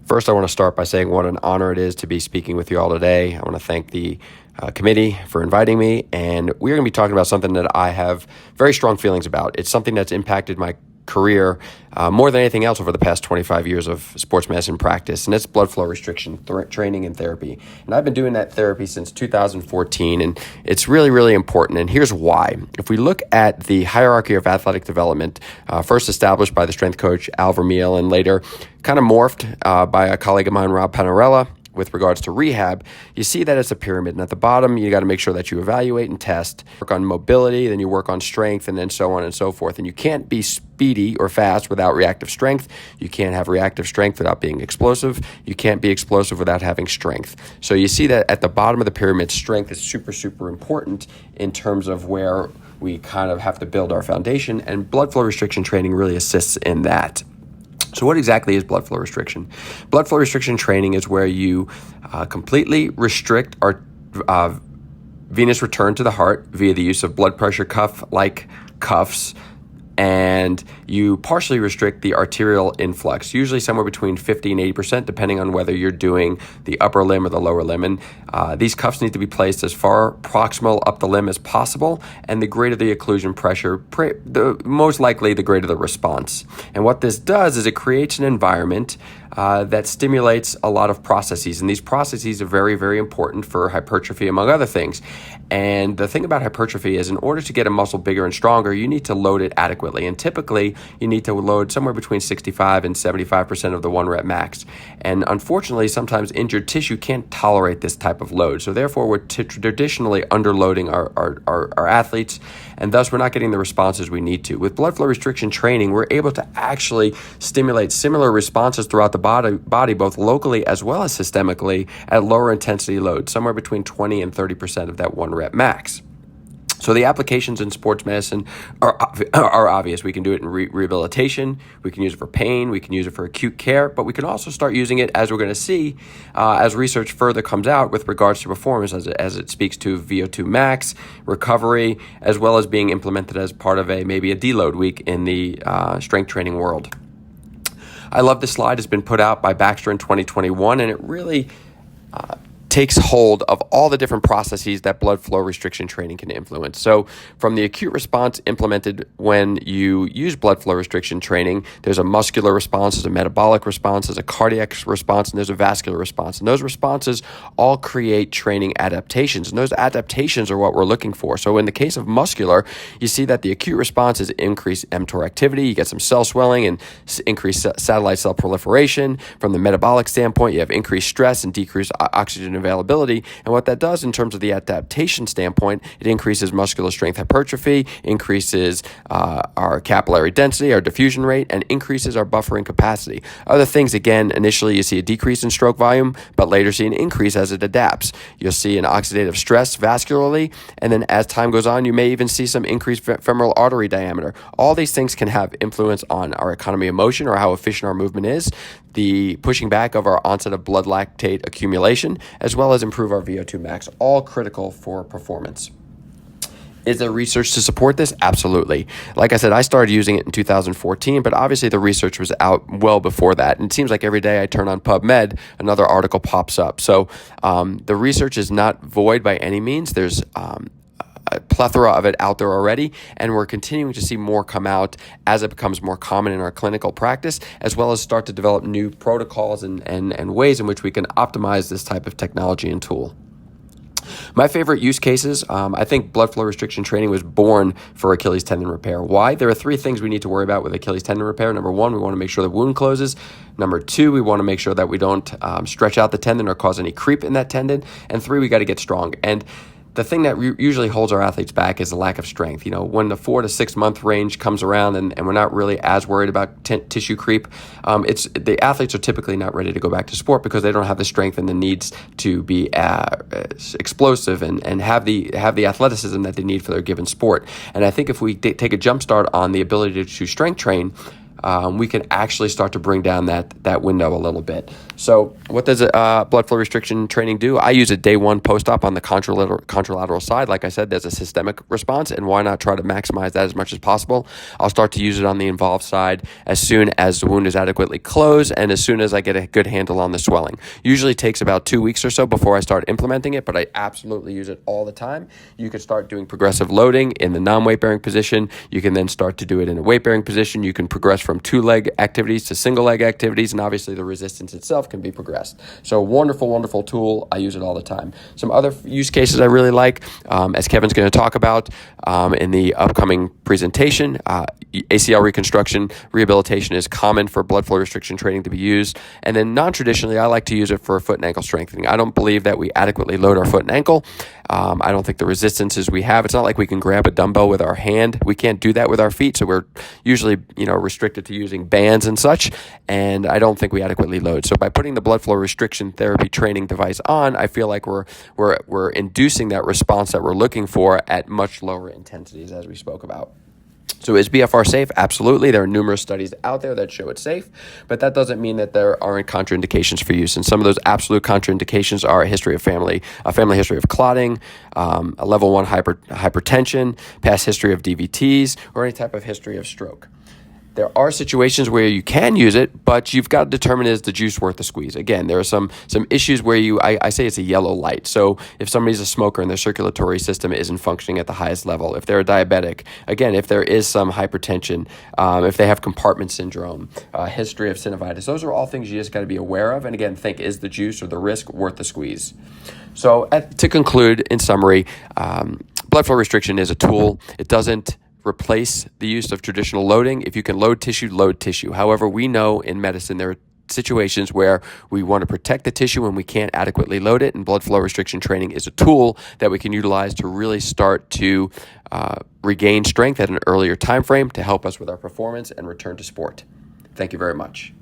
First, I want to start by saying what an honor it is to be speaking with you all today. I want to thank the committee for inviting me, and we're going to be talking about something that I have very strong feelings about. It's something that's impacted my career more than anything else over the past 25 years of sports medicine practice, and it's blood flow restriction training and therapy. And I've been doing that therapy since 2014, and it's really, really important, and here's why. If we look at the hierarchy of athletic development, first established by the strength coach Al Vermeil and later kind of morphed by a colleague of mine, Rob Panarella, with regards to rehab, you see that it's a pyramid. And at the bottom, you got to make sure that you evaluate and test, work on mobility, then you work on strength, and then so on and so forth. And you can't be speedy or fast without reactive strength. You can't have reactive strength without being explosive. You can't be explosive without having strength. So you see that at the bottom of the pyramid, strength is super, super important in terms of where we kind of have to build our foundation. And blood flow restriction training really assists in that. So what exactly is blood flow restriction? Blood flow restriction training is where you completely restrict our venous return to the heart via the use of blood pressure cuff-like cuffs, and you partially restrict the arterial influx, usually somewhere between 50 and 80%, depending on whether you're doing the upper limb or the lower limb. And these cuffs need to be placed as far proximal up the limb as possible, and the greater the occlusion pressure, most likely the greater the response. And what this does is it creates an environment that stimulates a lot of processes. And these processes are very, very important for hypertrophy, among other things. And the thing about hypertrophy is in order to get a muscle bigger and stronger, you need to load it adequately. And typically, you need to load somewhere between 65 and 75% of the 1 rep max. And unfortunately, sometimes injured tissue can't tolerate this type of load. So therefore, we're traditionally underloading our athletes, and thus we're not getting the responses we need to. With blood flow restriction training, we're able to actually stimulate similar responses throughout the body, both locally as well as systemically, at lower intensity loads, somewhere between 20 and 30% of that 1 rep max. So the applications in sports medicine are obvious. We can do it in rehabilitation, we can use it for pain, we can use it for acute care, but we can also start using it, as we're going to see, as research further comes out with regards to performance, as it speaks to VO2 max, recovery, as well as being implemented as part of maybe a deload week in the strength training world. I love this slide. It's been put out by Baxter in 2021, and it really takes hold of all the different processes that blood flow restriction training can influence. So from the acute response implemented when you use blood flow restriction training, there's a muscular response, there's a metabolic response, there's a cardiac response, and there's a vascular response. And those responses all create training adaptations. And those adaptations are what we're looking for. So in the case of muscular, you see that the acute response is increased mTOR activity. You get some cell swelling and increased satellite cell proliferation. From the metabolic standpoint, you have increased stress and decreased oxygen availability. And what that does in terms of the adaptation standpoint, it increases muscular strength hypertrophy, increases our capillary density, our diffusion rate, and increases our buffering capacity. Other things, again, initially you see a decrease in stroke volume, but later see an increase as it adapts. You'll see an oxidative stress vascularly, and then as time goes on, you may even see some increased femoral artery diameter. All these things can have influence on our economy of motion, or how efficient our movement is, the pushing back of our onset of blood lactate accumulation, as well as improve our VO2 max, all critical for performance. Is there research to support this? Absolutely. Like I said, I started using it in 2014, but obviously the research was out well before that. And it seems like every day I turn on PubMed, another article pops up. So the research is not void by any means. There's a plethora of it out there already, and we're continuing to see more come out as it becomes more common in our clinical practice, as well as start to develop new protocols and ways in which we can optimize this type of technology and tool. My favorite use cases, I think blood flow restriction training was born for Achilles tendon repair. Why? There are 3 things we need to worry about with Achilles tendon repair. Number 1, we want to make sure the wound closes. Number 2, we want to make sure that we don't stretch out the tendon or cause any creep in that tendon. And 3, we got to get strong. And the thing that usually holds our athletes back is the lack of strength. You know, when the 4 to 6 month range comes around and we're not really as worried about tissue creep, the athletes are typically not ready to go back to sport because they don't have the strength and the needs to be explosive and have the athleticism that they need for their given sport. And I think if we take a jump start on the ability to strength train, we can actually start to bring down that window a little bit. So what does blood flow restriction training do? I use it day one post-op on the contralateral side. Like I said, there's a systemic response, and why not try to maximize that as much as possible? I'll start to use it on the involved side as soon as the wound is adequately closed and as soon as I get a good handle on the swelling. Usually takes about 2 weeks or so before I start implementing it, but I absolutely use it all the time. You can start doing progressive loading in the non-weight bearing position. You can then start to do it in a weight bearing position. You can progress from 2-leg activities to single-leg activities, and obviously the resistance itself can be progressed. So wonderful, wonderful tool. I use it all the time. Some other use cases I really like, as Kevin's going to talk about in the upcoming presentation, ACL reconstruction, rehabilitation is common for blood flow restriction training to be used. And then non-traditionally, I like to use it for foot and ankle strengthening. I don't believe that we adequately load our foot and ankle. I don't think the resistances we have, it's not like we can grab a dumbbell with our hand. We can't do that with our feet. So we're usually, restricted to using bands and such. And I don't think we adequately load. So by putting the blood flow restriction therapy training device on, I feel like we're inducing that response that we're looking for at much lower intensities, as we spoke about. So is BFR safe? Absolutely. There are numerous studies out there that show it's safe, but that doesn't mean that there aren't contraindications for use. And some of those absolute contraindications are a family history of clotting, a level 1 hypertension, past history of DVTs, or any type of history of stroke. There are situations where you can use it, but you've got to determine, is the juice worth the squeeze? Again, there are some issues where I say it's a yellow light. So if somebody's a smoker and their circulatory system isn't functioning at the highest level, if they're a diabetic, again, if there is some hypertension, if they have compartment syndrome, history of synovitis, those are all things you just got to be aware of. And again, think, is the juice or the risk worth the squeeze? So to conclude, in summary, blood flow restriction is a tool. It doesn't replace the use of traditional loading. If you can load tissue, load tissue. However, we know in medicine there are situations where we want to protect the tissue and we can't adequately load it, and blood flow restriction training is a tool that we can utilize to really start to regain strength at an earlier time frame to help us with our performance and return to sport. Thank you very much.